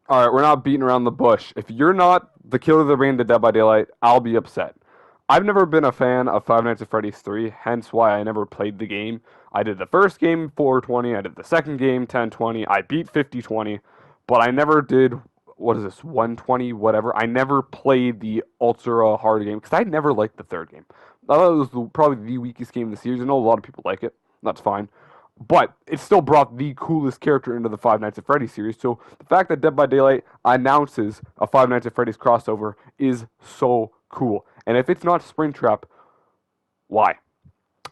All right, we're not beating around the bush. If you're not the killer that ran to Dead by Daylight, I'll be upset. I've never been a fan of Five Nights at Freddy's 3, hence why I never played the game. I did the first game 420, I did the second game 1020, I beat 5020, but I never did, what is this, 120, whatever. I never played the ultra hard game because I never liked the third game. I thought it was probably the weakest game in the series. I know a lot of people like it. That's fine. But it still brought the coolest character into the Five Nights at Freddy's series. So the fact that Dead by Daylight announces a Five Nights at Freddy's crossover is so cool. And if it's not Springtrap, why?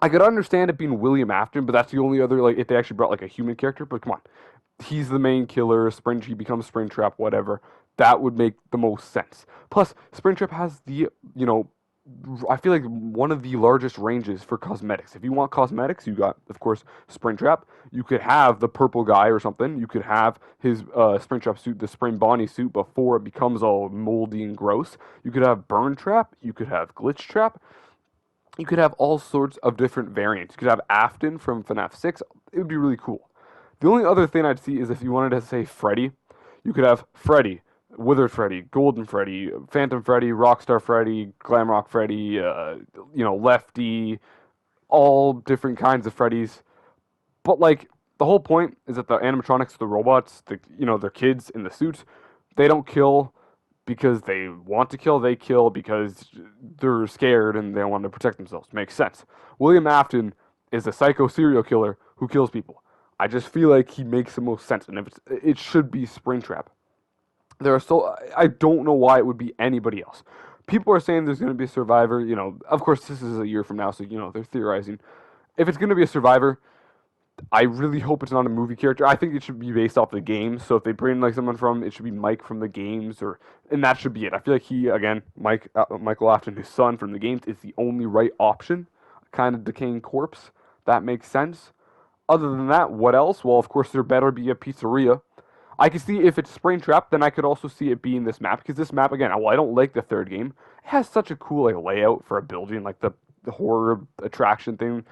I could understand it being William Afton, but that's the only other, like, if they actually brought like a human character. But come on, he's the main killer. He becomes Springtrap, whatever. That would make the most sense. Plus, Springtrap has I feel like one of the largest ranges for cosmetics. If you want cosmetics, you got, of course, Springtrap. You could have the purple guy or something. You could have his Springtrap suit, the Spring Bonnie suit, before it becomes all moldy and gross. You could have Burn Trap. You could have Glitch Trap. You could have all sorts of different variants. You could have Afton from FNAF 6. It would be really cool. The only other thing I'd see is if you wanted to say Freddy, you could have Freddy, Withered Freddy, Golden Freddy, Phantom Freddy, Rockstar Freddy, Glamrock Freddy, Lefty, all different kinds of Freddys. But like the whole point is that the animatronics, the robots, their kids in the suits, they don't kill because they want to kill. They kill because they're scared and they want to protect themselves. Makes sense. William Afton is a psycho serial killer who kills people. I just feel like he makes the most sense, and it should be Springtrap. I don't know why it would be anybody else. People are saying there's going to be a survivor. Of course, this is a year from now, so they're theorizing. If it's going to be a survivor, I really hope it's not a movie character. I think it should be based off the games. So if they bring like someone from, it should be Mike from the games, and that should be it. I feel like Michael Afton, his son from the games, is the only right option. Kind of decaying corpse. That makes sense. Other than that, what else? Well, of course, there better be a pizzeria. I can see if it's Springtrap, then I could also see it being this map, because this map, again, I don't like the third game. It has such a cool layout for a building, like the horror attraction thing.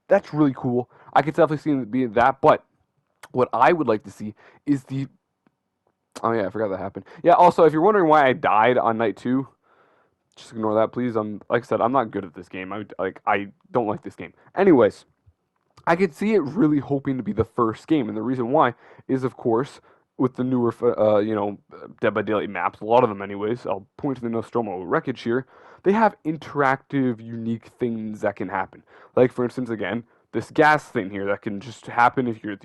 That's really cool. I could definitely see it being that, but what I would like to see is the... Oh yeah, I forgot that happened. Yeah, also, if you're wondering why I died on night 2, just ignore that, please. Like I said, I'm not good at this game. I don't like this game. Anyways, I could see it really hoping to be the first game, and the reason why is, of course, with the newer, Dead by Daylight maps, a lot of them anyways, I'll point to the Nostromo wreckage here, they have interactive, unique things that can happen. Like, for instance, again, this gas thing here that can just happen if you're,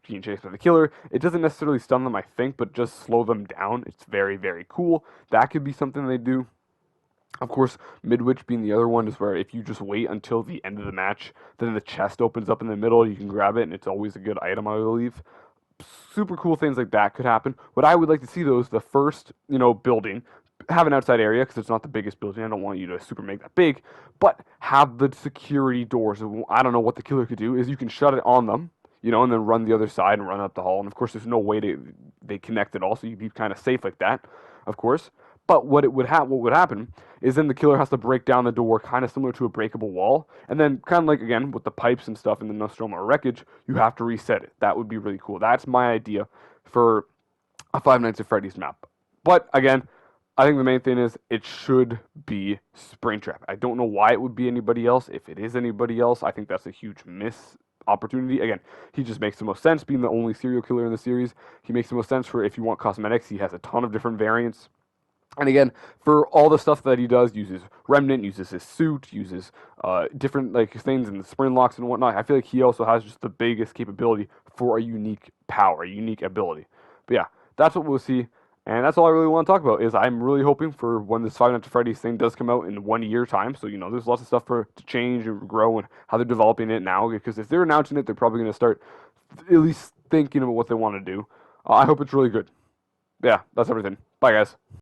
being chased by the killer. It doesn't necessarily stun them, I think, but just slow them down. It's very, very cool. That could be something they do. Of course, Midwich being the other one is where if you just wait until the end of the match, then the chest opens up in the middle, you can grab it, and it's always a good item, I believe. Super cool things like that could happen. What I would like to see, though, is the first, building have an outside area because it's not the biggest building. I don't want you to super make that big, but have the security doors. I don't know what the killer could do is you can shut it on them, and then run the other side and run up the hall. And of course, there's no way they connect it all, so you'd be kind of safe like that, of course. But what would happen is then the killer has to break down the door, kind of similar to a breakable wall, and then kind of like again with the pipes and stuff in the Nostromo wreckage, you have to reset it. That would be really cool. That's my idea for a Five Nights at Freddy's map. But again, I think the main thing is it should be Springtrap. I don't know why it would be anybody else. If it is anybody else, I think that's a huge miss opportunity. Again, he just makes the most sense being the only serial killer in the series. He makes the most sense for if you want cosmetics. He has a ton of different variants. And again, for all the stuff that he does, uses Remnant, uses his suit, uses different things and the spring locks and whatnot. I feel like he also has just the biggest capability for a unique power, a unique ability. But yeah, that's what we'll see. And that's all I really want to talk about, is I'm really hoping for when this Five Nights at Freddy's thing does come out in 1 year time. So, there's lots of stuff to change and grow and how they're developing it now. Because if they're announcing it, they're probably going to start at least thinking about what they want to do. I hope it's really good. Yeah, that's everything. Bye, guys.